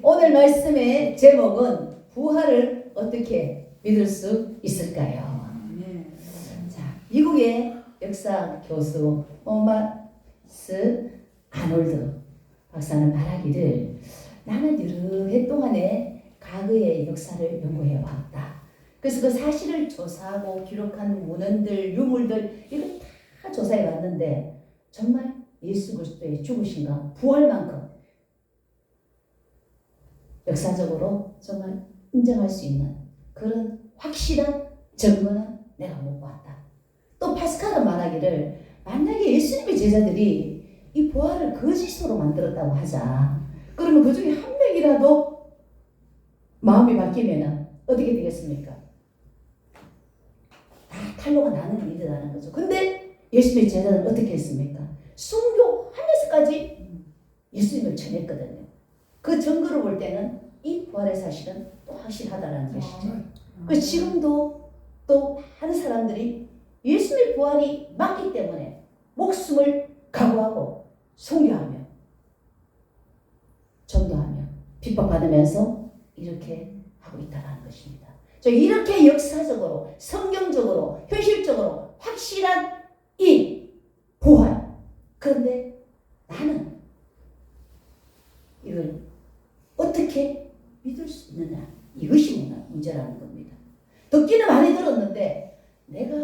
오늘 말씀의 제목은 부활을 어떻게 믿을 수 있을까요? 자, 미국의 역사 교수 토마스 아놀드 박사는 말하기를 나는 여러 해 동안에 과거의 역사를 연구해 왔다. 그래서 그 사실을 조사하고 기록한 문헌들, 유물들 이걸 다 조사해 왔는데 정말 예수 그리스도의 죽으심과 부활만큼 역사적으로 정말 인정할 수 있는 그런 확실한 증거는 내가 못 봤다. 또 파스칼은 말하기를 만약에 예수님의 제자들이 이 부활을 거짓으로 만들었다고 하자. 그러면 그 중에 한 명이라도 마음이 바뀌면 어떻게 되겠습니까? 다 탄로가 나는 일이라는 거죠. 근데 예수님의 제자들은 어떻게 했습니까? 순교하면서까지 예수님을 전했거든요. 그 증거를 볼 때는 이 부활의 사실은 또 확실하다는 것이죠. 그 지금도 또 많은 사람들이 예수님의 부활이 맞기 때문에 목숨을 각오하고 순교하며 전도하며 핍박받으면서 이렇게 하고 있다는 것입니다. 이렇게 역사적으로 성경적으로 현실적으로 확실한 이 부활, 그런데 나는 이걸 어떻게 믿을 수 있느냐, 이것이 문제라는 겁니다. 듣기는 많이 들었는데 내가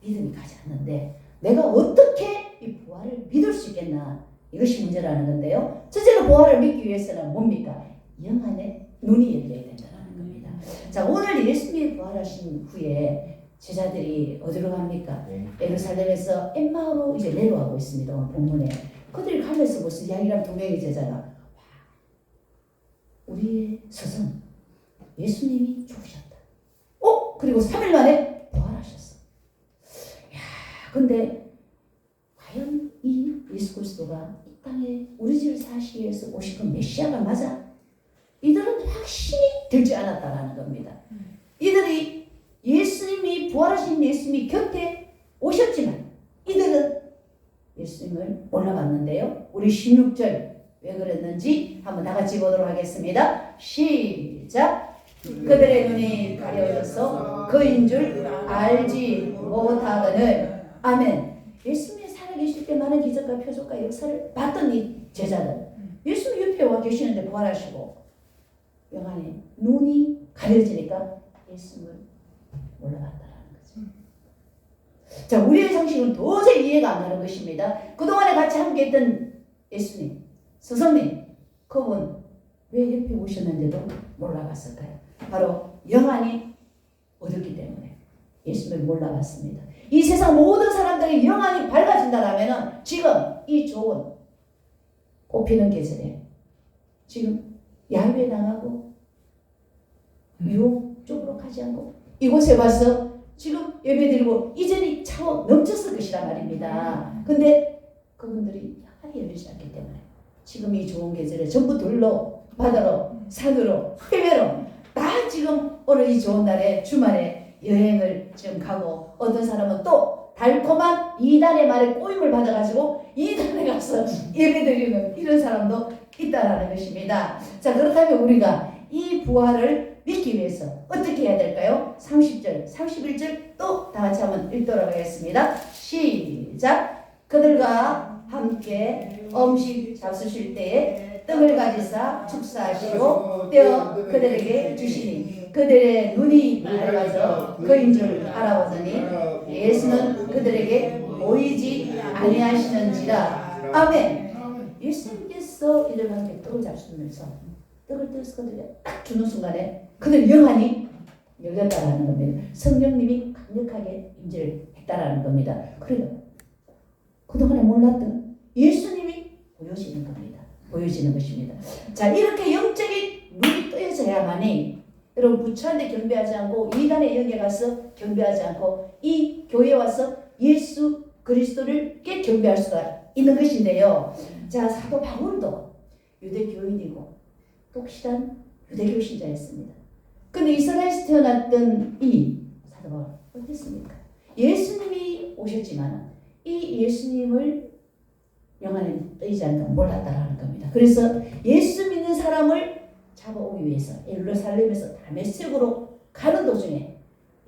믿음이 가지 않는데 내가 어떻게 이 부활을 믿을 수 있겠나, 이것이 문제라는 건데요. 첫째로 부활을 믿기 위해서는 뭡니까? 영 안에 눈이 열려야 된다는 겁니다. 자, 오늘 예수님이 부활하신 후에 제자들이 어디로 갑니까? 예루살렘에서 엠마오로 이제 내려가고 있습니다. 오늘 본문에. 그들이 가면서 무슨 이야기를 두 명의 제자가 우리의 스승 예수님이 죽으셨다. 그리고 3일 만에 부활하셨어. 근데 과연 이 예수 그리스도가 이 땅에 우리 집을 사시기 위해서 오신 그 메시아가 맞아? 이들은 확신이 들지 않았다라는 겁니다. 이들이 예수님이 부활하신 예수님이 곁에 오셨지만 이들은 예수님을 몰라봤는데요. 우리 16절 왜 그랬는지 한번 다 같이 보도록 하겠습니다. 시작. 그들의 눈이 가려져서 그인 줄 알지 못하거늘. 아멘. 예수님이 살아계실 때 많은 기적과 표적과 역사를 봤던 이 제자들, 예수님 옆에 와 계시는데 부활하시고 영안에 눈이 가려지니까 예수님을 몰라봤다라는 거죠. 자, 우리의 상식은 도저히 이해가 안 가는 것입니다. 그동안에 같이 함께 했던 예수님, 스승님, 그분 왜 옆에 오셨는데도 몰라봤을까요? 바로 영안이 어둡기 때문에 예수님을 몰라봤습니다. 이 세상 모든 사람들이 영안이 밝아진다라면 지금 이 좋은 꽃피는 계절에 지금 야외 나가고 유혹 쪽으로 가지 않고 이곳에 와서 지금 예배드리고 이전이 차고 넘쳤을 것이란 말입니다. 근데 그분들이 영안이 열리지 않기 때문에 지금 이 좋은 계절에 전부 들로 바다로 산으로 해외로 다 지금 오늘 이 좋은 날에 주말에 여행을 지금 가고 어떤 사람은 또 달콤한 이단의 말에 꼬임을 받아가지고 이단에 가서 예배드리는 이런 사람도 있다라는 것입니다. 자, 그렇다면 우리가 이 부활을 믿기 위해서 어떻게 해야 될까요? 30절, 31절 또 다 같이 한번 읽도록 하겠습니다. 시작. 그들과 함께 음식 잡수실 때에 떡을 가지사 축사하시고 떼어 그들에게 주시니 그들의 눈이 밝아져 그인 줄 알아보더니 예수는 그들에게 보이지 아니하시는지라. 아멘. 예수님께서 이들과 함께 떡을 잡수면서 떡을 떼어서 그들에게 딱 주는 순간에 그들 영안이 열렸다라는 겁니다. 성령님이 강력하게 임재를 했다라는 겁니다. 그래요. 그동안에 몰랐던 예수님이 보여지는 겁니다. 보여지는 것입니다. 자, 이렇게 영적인 눈이 뜨여져야만이 여러분 부처한테 경배하지 않고 이단에 여기 가서 경배하지 않고 이 교회에 와서 예수 그리스도를 경배할 수가 있는 것인데요. 자, 사도 바울도 유대교인이고 독실한 유대교 신자였습니다. 근데 이스라엘에서 태어났던 이 사도 바울 어땠습니까? 예수님이 오셨지만 이 예수님을 영안에 뜨이지 않는 몰랐다라는 겁니다. 그래서 예수 믿는 사람을 오기 위해서 예루살렘에서 다메섹으로 가는 도중에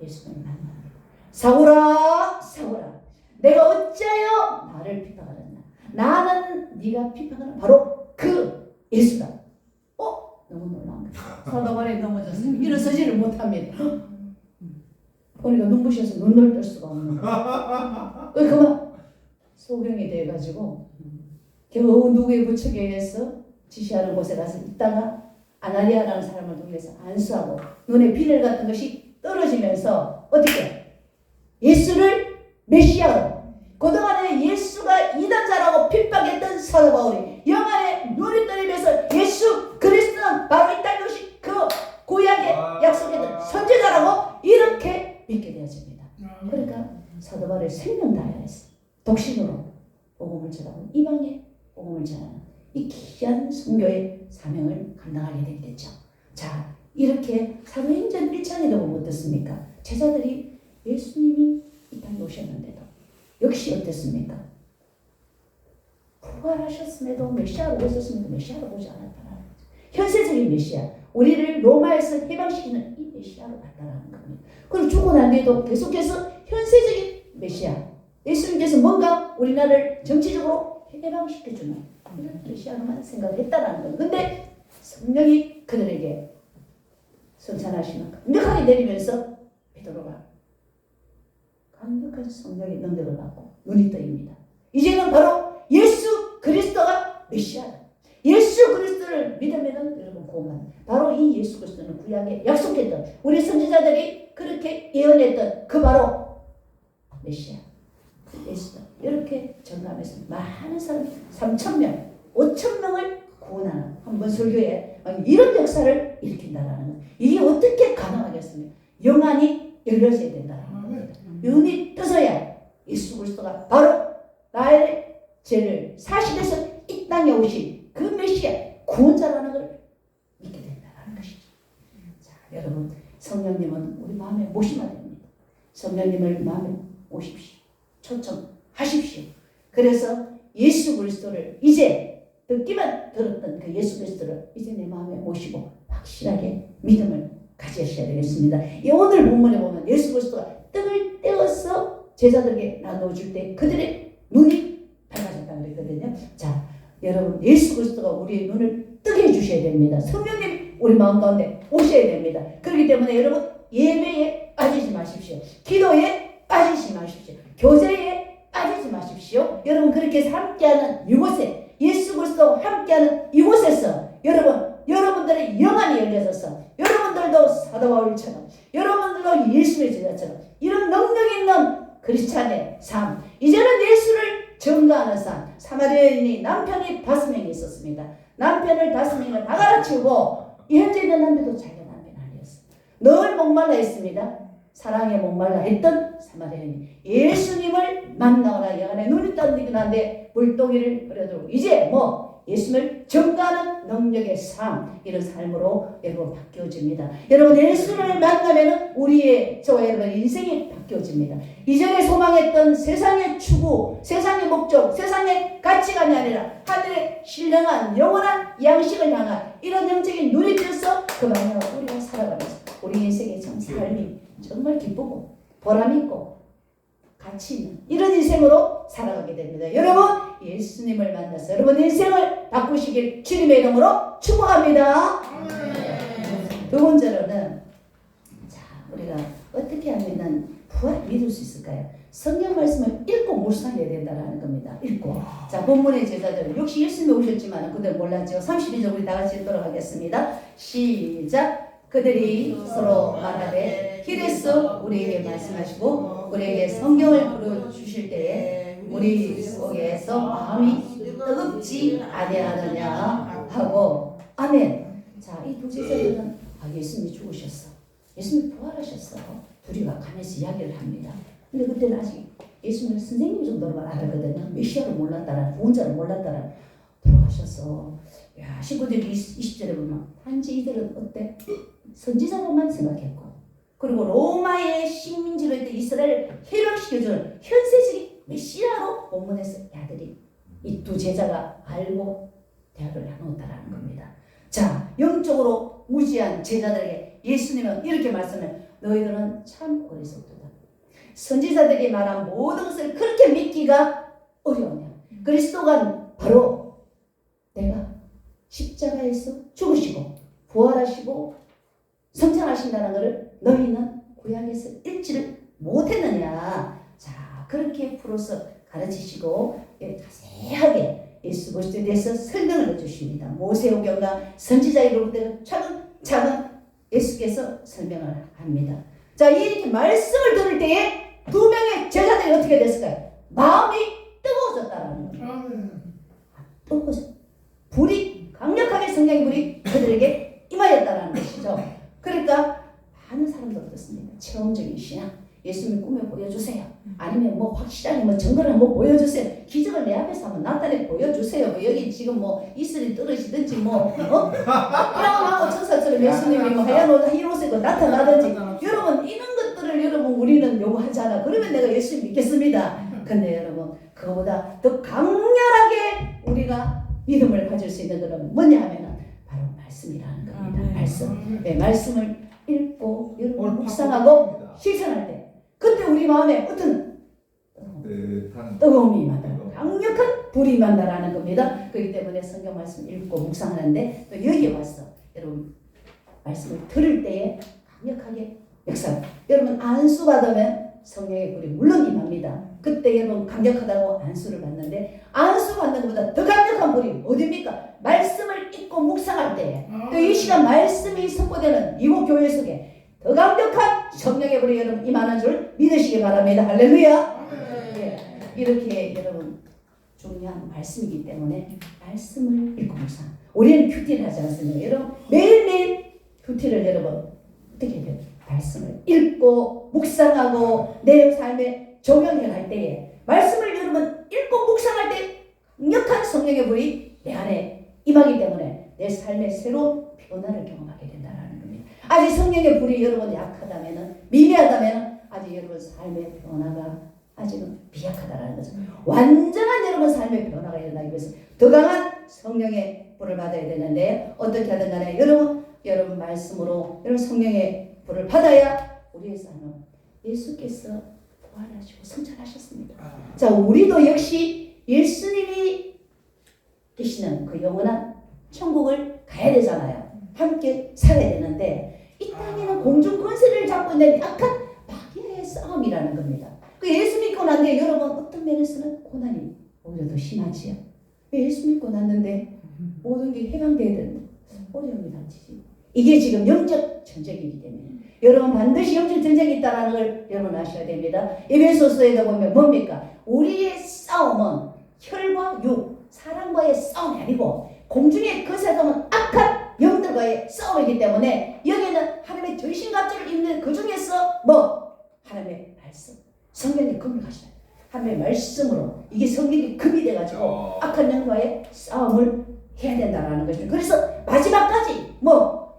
예수님을 만납니다. 사울아 사울아 내가 어찌하여 나를 비판하느냐. 나는 네가 비판하는 바로 그 예수다. 너무 놀라운 거예요. 사도 바울이 넘어졌어요. 일어서지를 못합니다. 보니까 눈부셔서 눈을 뜰 수가 없는 거예요. 그만 소경이 돼가지고 겨우 누구의 부축에 의해서 지시하는 곳에 가서 있다가 아나니아라는 사람을 통해서 안수하고 눈에 비늘 같은 것이 떨어지면서 어떻게 예수를 메시아로 그동안에 예수가 이단자라고 핍박했던 사도 바울이 영안에 눈이 떠리면서 예수 그리스도는 바로 이 땅에 오신 그 구약에 약속했던 선지자라고 이렇게 믿게 되어집니다. 그러니까 사도 바울의 생명 다하여서 독신으로 복음을 전하고 이방에 복음을 전하는 이 귀한 선교의 사명을 감당하게 됐겠죠. 자, 이렇게 사도행전 1장에도 보면 어떻습니까? 제자들이 예수님이 이 땅에 오셨는데도 역시 어땠습니까? 부활하셨음에도 메시아로 오셨음에도 메시아로 오지 않았다라는 거죠. 현세적인 메시아, 우리를 로마에서 해방시키는 이 메시아로 왔다라는 겁니다. 그리고 죽고 난 뒤에도 계속해서 현세적인 메시아, 예수님께서 뭔가 우리나라를 정치적으로 해방시켜주는 이런 메시아로만 생각을 했다라는 거예요. 근데 성령이 그들에게 성찬하시는 강력하게 내리면서 베드로가 강력한 성령의 능력을 받고 눈이 떠입니다. 이제는 바로 예수 그리스도가 메시아다. 예수 그리스도를 믿으면 여러분 구원받는 바로 이 예수 그리스도는 구약에 약속했던 우리 선지자들이 그렇게 예언했던 그 바로 메시아 예수다. 이렇게 전하면서 많은 사람 3,000명 5,000명을 구원하는 한번 설교에 이런 역사를 일으킨다라는 것. 이게 어떻게 가능하겠습니까? 영안이 열려져야 된다는 겁니다. 눈이 떠서야 예수 그리스도가 바로 나의 죄를 사실에서 이 땅에 오신 그 메시아 구원자라는 걸 믿게 된다는 것이죠. 자, 여러분 성령님은 우리 마음에 모시면 됩니다. 성령님을 마음에 모십시오. 초청하십시오. 그래서 예수 그리스도를 이제 듣기만 들었던 그 예수 그리스도를 이제 내 마음에 모시고 확실하게 믿음을 가지셔야 되겠습니다. 이 오늘 본문에 보면 예수 그리스도가 떡을 떼어서 제자들에게 나눠줄 때 그들의 눈이 밝아졌다고 그랬거든요. 자, 여러분 예수 그리스도가 우리의 눈을 뜨게 해주셔야 됩니다. 성령님 우리 마음 가운데 오셔야 됩니다. 그렇기 때문에 여러분 예배에 빠지지 마십시오. 기도에 빠지지 마십시오. 교제에 빠지지 마십시오. 여러분 그렇게 해서 함께하는 이곳에 예수 그리스도와 함께하는 이곳에서 여러분들의 영안이 열려져서 여러분들도 사도 바울처럼 여러분들도 예수의 제자처럼 이런 능력 있는 크리스찬의 삶 이제는 예수를 증거하는 삶. 사마리아 여인이 남편이 5명이 있었습니다. 남편을 5명을 다 가르치고 현재 있는 남편도 자기가 남편 아니었어요. 늘 목말라 했습니다. 사랑에 목말라 했던 사마리아 여인 예수님을 만나거나 영안에 눈이 떠지긴 한데 물동이를 흐려들고 이제 예수님을 증거하는 능력의 삶 이런 삶으로 여러분 바뀌어집니다. 여러분 예수를 만나면 우리의 저와 여러분의 인생이 바뀌어집니다. 이전에 소망했던 세상의 추구, 세상의 목적, 세상의 가치관이 아니라 하늘의 신령한 영원한 양식을 향한 이런 영적인 눈이 뜨서 그 방향으로 우리가 살아가면서 우리 인생의 참 삶이 정말 기쁘고 보람있고 가치 있는 이런 인생으로 살아가게 됩니다. 여러분 예수님을 만나서 여러분 인생을 바꾸시길 주님의 이름으로 축복합니다. 두 번째로는 자 우리가 어떻게 하면 부활 믿을 수 있을까요? 성경 말씀을 읽고 묵상해야 된다는 겁니다. 읽고 자 본문의 제자들 역시 예수님이 오셨지만 그들 몰랐죠. 32절 우리 다 같이 읽도록 하겠습니다. 시작. 그들이 서로 말하되 히레스 우리에게 말씀하시고 우리에게 성경을 풀어주실 때에 우리 속에서 마음이 뜨겁지 아니하느냐 하고 아멘. 자, 이 두 제자들은 예수님이 죽으셨어. 예수님이 부활하셨어. 둘이 가면서 이야기를 합니다. 근데 그때는 아직 예수님을 선생님 정도로만 알았거든요. 메시아를 몰랐다라 구원자를 몰랐다라 돌아가셨어. 야, 친구들이 20절에 보면 단지 이들은 어때? 선지자로만 생각했고 그리고 로마의 식민지로 했던 이스라엘을 해방시켜주는 현세적인 메시아로 본문에서 야들이 이 두 제자가 알고 대화를 나누었다라는 겁니다. 자, 영적으로 무지한 제자들에게 예수님은 이렇게 말씀해요. 너희들은 참 어리석도다. 선지자들이 말한 모든 것을 그렇게 믿기가 어려우냐. 그리스도가 바로 내가 십자가에서 죽으시고 부활하시고 성장하신다는 것을 너희는 구약에서 읽지를 못했느냐. 자, 그렇게 풀어서 가르치시고 자세하게 예수 그리스도에 대해서 설명을 해주십니다. 모세오경과 선지자로부터 차근차근 예수께서 설명을 합니다. 자, 이렇게 말씀을 들을 때에 두 명의 제자들이 어떻게 됐을까요? 마음이 뜨거워졌다라는 거예요. 뜨거워졌. 불이 강력하게 성령의 불이 그들에게 임하였다라는 것이죠. 그러니까 많은 사람들 어떻습니까? 체험적인 신앙. 예수님 꿈에 보여주세요. 아니면 뭐 확실하게 뭐 증거를 한번 보여주세요. 기적을 내 앞에서 한번 나타내 보여주세요. 뭐 여기 지금 뭐 이슬이 떨어지든지 뭐 프랑하고 천사처럼 예수님이 뭐 하얀 옷 흰옷에 나타나든지 여러분 이런 것들을 여러분 우리는 요구하잖아. 그러면 내가 예수 믿겠습니다. 근데 여러분 그거보다 더 강렬하게 우리가 믿음을 가질 수 있는 것은 뭐냐 하면은 바로 말씀이라는 겁니다. 말씀. 네, 말씀을 읽고 여러분 묵상하고 실천할 때 그때 우리 마음에 어떤 뜨거움이 임한다. 강력한 불이 임한다라는 겁니다. 그렇기 때문에 성경 말씀 읽고 묵상하는데 또 여기에 와서 여러분 말씀을 들을 때에 강력하게 역사. 여러분 안수 받으면 성령의 불이 물론 임합니다. 그때 여러분 강력하다고 안수를 받는데 안수 받는 것보다 더 강력한 불이 어디입니까? 말씀을 읽고 묵상할 때에 또 이 시간 말씀이 선포되는 이곳 교회 속에 더 강력한 성령의 불이 여러분 임하는 줄 믿으시기 바랍니다. 할렐루야. 네. 이렇게 여러분 중요한 말씀이기 때문에 말씀을 읽고 묵상. 우리는 큐티를 하지 않습니다. 여러분 매일매일 큐티를 여러분 어떻게 해요? 말씀을 읽고 묵상하고 내 삶에 적용해 갈 때에 말씀을 여러분 읽고 묵상할 때 강력한 성령의 불이 내 안에 임하기 때문에 내 삶의 새로운 변화를 경험하게 된다는 겁니다. 아직 성령의 불이 여러분 약하다면 미미하다면 아직 여러분 삶의 변화가 아직은 미약하다는 거죠. 완전한 여러분 삶의 변화가 일어나기 위해서 더 강한 성령의 불을 받아야 되는데 어떻게 하든 간에 여러분 말씀으로 여러분 성령의 불을 받아야 우리의 삶은 예수께서 부활하시고 성찬하셨습니다. 자, 우리도 역시 예수님이 계시는 그 영원한 천국을 가야 되잖아요. 함께 살아야 되는데 이 땅에는 공중 권세를 잡고 있는 약한 마귀의 싸움이라는 겁니다. 그 예수 믿고 난데 여러분 어떤 면에서는 고난이 오히려 더 심하지요. 예수 믿고 났는데 모든 게 해방돼야 되는 어려움이 닥치지. 이게 지금 영적 전쟁이기 때문에 여러분 반드시 영적 전쟁이 있다는 걸 여러분 아셔야 됩니다. 에베소서에도 보면 뭡니까? 우리의 싸움은 혈과 육, 사람과의 싸움이 아니고 공중의 거세동은 악한 영들과의 싸움이기 때문에 여기는 하나님의 전신갑주를 입는 그 중에서 하나님의 말씀, 성령의 금을 가시다. 하나님의 말씀으로 이게 성령의 금이 돼가지고 악한 영과의 싸움을 해야 된다는 것입니다. 그래서 마지막까지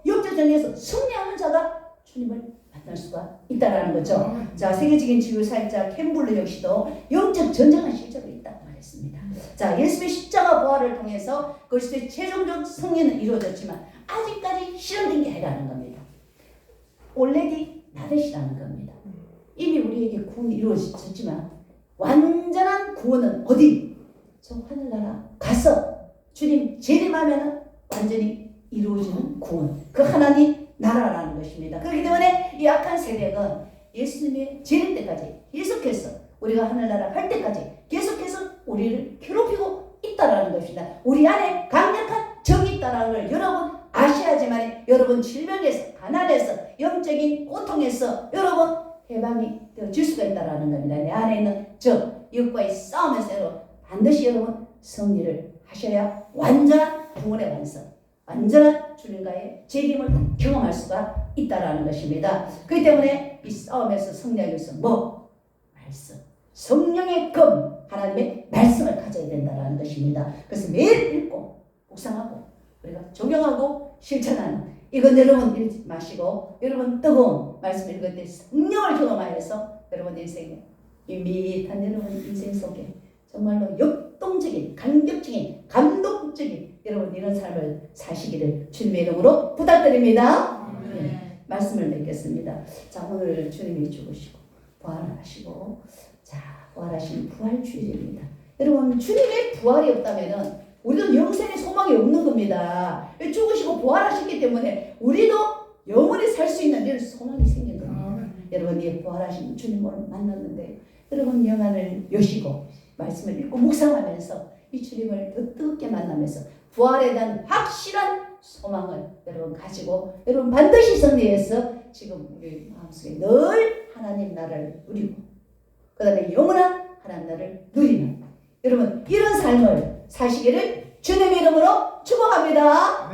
영적 전쟁에서 승리하는 자가 주님을 만날 수가 있다라는 거죠. 자, 세계적인 지구사역자 캠블러 역시도 영적 전쟁은 실제로 있다고 말했습니다. 자, 예수의 십자가 부활을 통해서 그리스도의 최종적 승리는 이루어졌지만 아직까지 실현된 게 아니라는 겁니다. already 나듯이라는 겁니다. 이미 우리에게 구원이 이루어졌지만 완전한 구원은 어디? 저 하늘나라 가서 주님 재림하면 완전히 이루어지는 구원. 그 하나님 나라라는 것입니다. 그렇기 때문에 이 악한 세력은 예수님의 재림 때까지 계속해서 우리가 하늘나라 갈 때까지 계속해서 우리를 괴롭히고 있다라는 것입니다. 우리 안에 강력한 정이 있다라는 걸 여러분 아셔야지만 여러분 질병에서 가난에서 영적인 고통에서 여러분 해방이 되어질 수가 있다라는 겁니다. 내 안에 있는 적, 이것과의 싸움에서 반드시 여러분 승리를 하셔야 완전한 구원의 완성, 완전한 주님과의 재림을 경험할 수가 있다라는 것입니다. 그렇기 때문에 이 싸움에서 승리하기 위해서 말씀, 성령의 금, 하나님의 말씀을 가져야 된다라는 것입니다. 그래서 매일 읽고 묵상하고 우리가 적용하고 실천하는 이건 여러분 읽지 마시고 여러분 뜨거운 말씀 읽을 때 성령을 경험하여서 여러분 인생에 밋밋한 여러분 인생 속에 정말로 역동적인, 감격적인, 감동적인 여러분 이런 삶을 사시기를 주님의 이름으로 부탁드립니다. 네, 말씀을 맺겠습니다. 자, 오늘 주님이 죽으시고 부활하시고, 자, 부활하신 부활주일입니다. 여러분 주님의 부활이 없다면은 우리도 영생의 소망이 없는 겁니다. 죽으시고 부활하셨기 때문에 우리도 영원히 살 수 있는 이런 소망이 생긴 겁니다. 여러분 이 부활하신 주님을 만났는데 여러분 영안을 여시고 말씀을 읽고 묵상하면서 이 주님을 더 뜨겁게 만나면서 부활에 대한 확실한 소망을 여러분 가지고 여러분 반드시 승리해서 지금 우리 마음속에 늘 하나님 나라를 누리고 그 다음에 영원한 하나님 나라를 누리는 여러분 이런 삶을 사시기를 주님의 이름으로 축복합니다.